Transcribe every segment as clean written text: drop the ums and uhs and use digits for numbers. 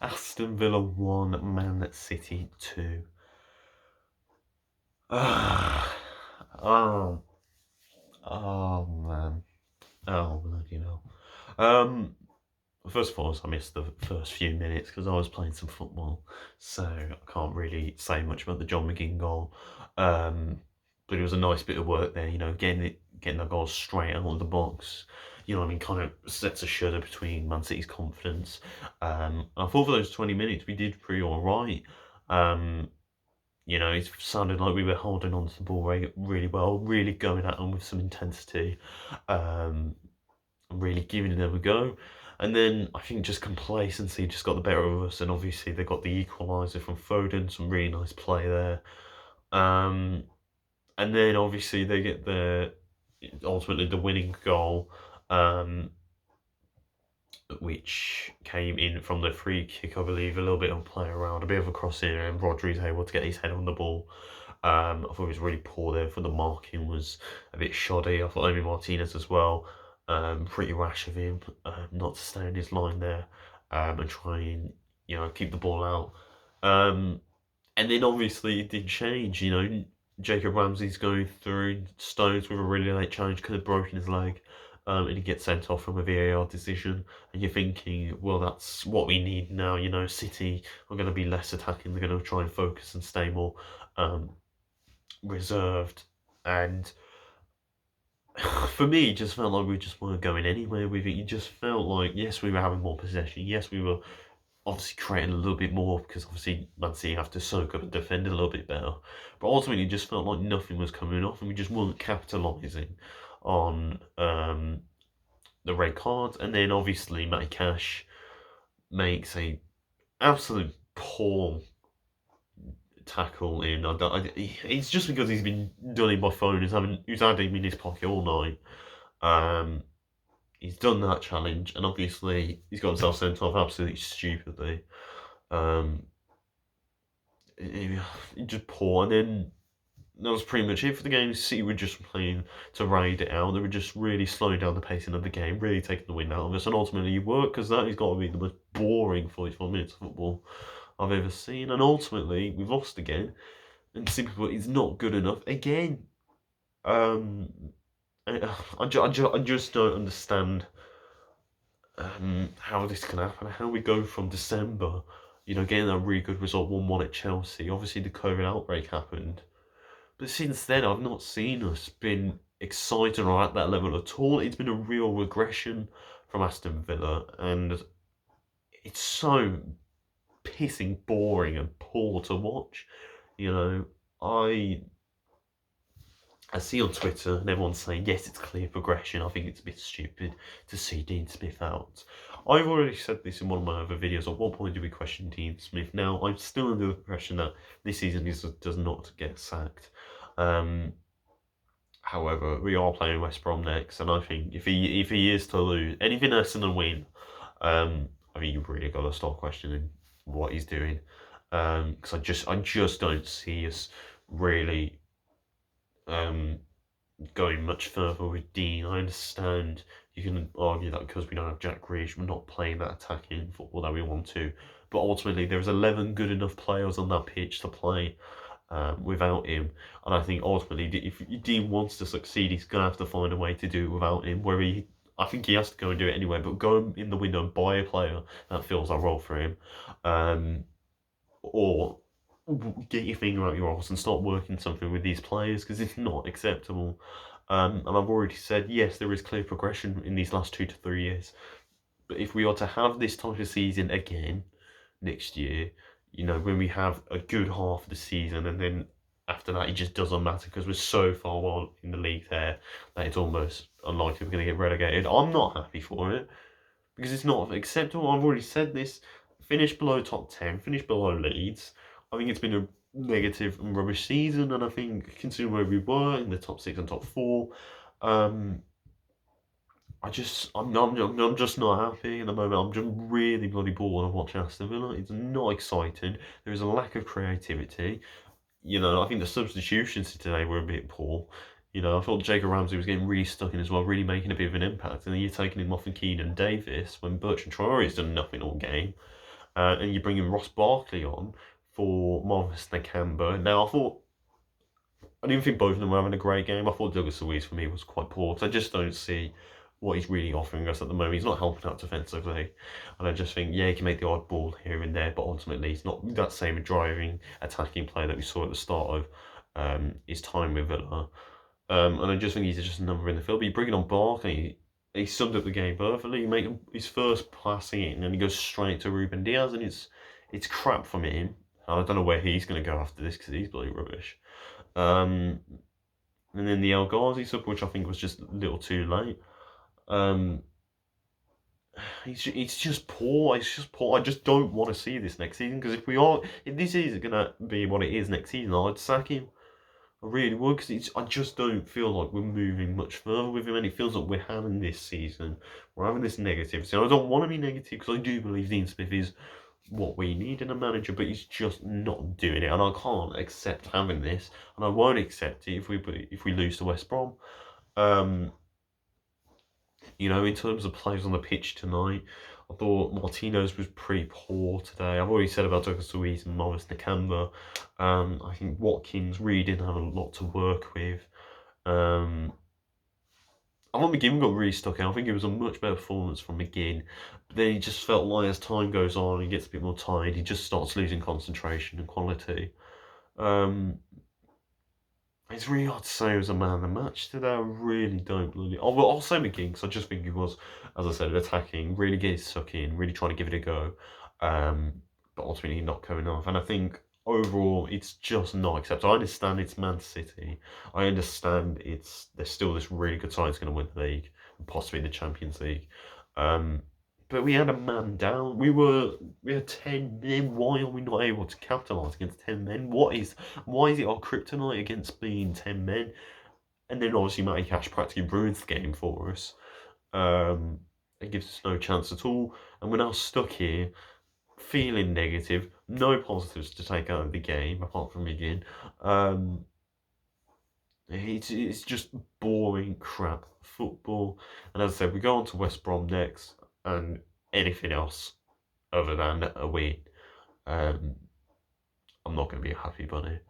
Aston Villa 1, Man City 2. Ah, oh, oh man. Oh, bloody hell. Um, First of all, I missed the first few minutes because I was playing some football, so I can't really say much about the John McGinn goal. Um, but it was a nice bit of work there, getting that goal straight out of the box. Kind of sets a shudder between Man City's confidence. I thought for those 20 minutes we did pretty all right. Um, it sounded like we were holding on to the ball really well, really going at them with some intensity. Um, really giving them a go. And then I think just complacency just got the better of us, and obviously they got the equaliser from Foden, some really nice play there. Um, and then obviously they get ultimately the winning goal, um, which came in from the free kick, I believe, a little bit of play around, a bit of a cross in, and Rodri's able to get his head on the ball. I thought it was really poor there. For the marking was a bit shoddy. I thought Amy Martinez as well. Pretty rash of him not to stay in his line there and try and keep the ball out. Um, and then obviously it did change. Jacob Ramsey's going through Stones with a really late challenge, could have broken his leg. And he gets sent off from a VAR decision, and you're thinking, well, that's what we need now. City are going to be less attacking; they're going to try and focus and stay more um, reserved. And for me, it just felt like we just weren't going anywhere with it. You just felt like, yes, we were having more possession. Yes, we were obviously creating a little bit more because obviously Man City have to soak up and defend a little bit better. But ultimately, it just felt like nothing was coming off, and we just weren't capitalising on the red cards. And then obviously, Matty Cash makes a absolute poor tackle in. It's just because he's been done it by phone. He's had him in his pocket all night. Um, he's done that challenge, and obviously he's got himself sent off absolutely stupidly. Um, just poor, and then that was pretty much it for the game. City were just playing to ride it out. They were just really slowing down the pacing of the game, really taking the wind out of us, and ultimately it worked because that has got to be the most boring 44 minutes of football I've ever seen. And ultimately, we've lost again, and simply put, it's not good enough again. Um, I just don't understand how this can happen, how we go from December, getting a really good result 1-1 at Chelsea. Obviously, the COVID outbreak happened. But since then, I've not seen us been excited or at that level at all. It's been a real regression from Aston Villa, and it's so pissing boring and poor to watch. You know, I I see on Twitter and everyone's saying, yes, it's clear progression. I think it's a bit stupid to see Dean Smith out. I've already said this in one of my other videos. At what point do we question Dean Smith? Now, I'm still under the impression that this season he does not get sacked. Um, However, we are playing West Brom next, and I think if he is to lose anything less than a win, I think you've really got to start questioning what he's doing. Because I just don't see us really um going much further with Dean. I understand you can argue that because we don't have Jack Grealish, we're not playing that attacking football that we want to. But ultimately, there's 11 good enough players on that pitch to play without him. And I think ultimately, if Dean wants to succeed, he's going to have to find a way to do it without him. I think he has to go and do it anyway, but go in the window and buy a player that fills that role for him. Or get your finger out your arse and start working something with these players because it's not acceptable. And I've already said, yes, there is clear progression in these last 2 to 3 years. But if we are to have this type of season again next year, when we have a good half of the season and then after that it just doesn't matter because we're so far well in the league there that it's almost unlikely we're going to get relegated. I'm not happy for it because it's not acceptable. I've already said this. Finish below top 10, finish below Leeds. I think it's been a negative and rubbish season, and I think considering where we were in the top 6 and top 4, um, I'm just not happy at the moment. I'm just really bloody bored of watching Aston Villa. It's not exciting. There is a lack of creativity. I think the substitutions today were a bit poor. I thought Jacob Ramsey was getting really stuck in as well, really making a bit of an impact. And then you're taking him off and Keenan Davis when Bertrand Traore's done nothing all game. and you bring in Ross Barkley on for Marvis Nakamba. Now, I didn't think both of them were having a great game. I thought Douglas Luiz for me was quite poor because I just don't see what he's really offering us at the moment. He's not helping out defensively, and I just think he can make the odd ball here and there, but ultimately he's not that same driving, attacking player that we saw at the start of his time with Villa. And I just think he's just a number in the field. But you bring it on Barkley, he summed up the game perfectly. You make his first passing it, and then he goes straight to Ruben Diaz, and it's crap from him. I don't know where he's going to go after this because he's bloody rubbish. Um, and then the El Ghazi sub, which I think was just a little too late. It's just poor. It's just poor. I just don't want to see this next season because if this is gonna be what it is next season, I'd sack him. I really would because I just don't feel like we're moving much further with him, and it feels like we're having this season. We're having this negativity. I don't want to be negative because I do believe Dean Smith is what we need in a manager, but he's just not doing it, and I can't accept having this, and I won't accept it if we lose to West Brom. In terms of players on the pitch tonight, I thought Martinez was pretty poor today. I've already said about Douglas Luiz and Morris Nakamba. I think Watkins really didn't have a lot to work with. I thought McGinn got really stuck out. I think it was a much better performance from McGinn. But then he just felt like as time goes on, he gets a bit more tired. He just starts losing concentration and quality. It's really hard to say he was a man of the match today. I really don't believe. I'll say McGinn because I just think he was, as I said, attacking, really getting stuck in, really trying to give it a go, but ultimately not coming off. And I think overall, it's just not acceptable. I understand it's Man City. I understand there's still this really good side that's going to win the league, and possibly the Champions League. But we had a man down. We had 10 men. Why are we not able to capitalise against 10 men? Why is it our kryptonite against being 10 men? And then obviously Matty Cash practically ruins the game for us. It gives us no chance at all. And we're now stuck here, feeling negative. No positives to take out of the game, apart from McGinn. It's just boring crap football. And as I said, we go on to West Brom next. And anything else other than a win, I'm not going to be a happy bunny.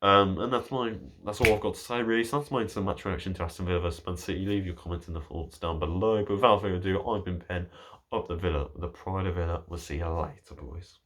And that's all I've got to say really. So that's my instant match reaction to Aston Villa vs Man City. Leave your comments and the thoughts down below. But without further ado, I've been Penn of the Villa, the Pride of Villa. We'll see you later, boys.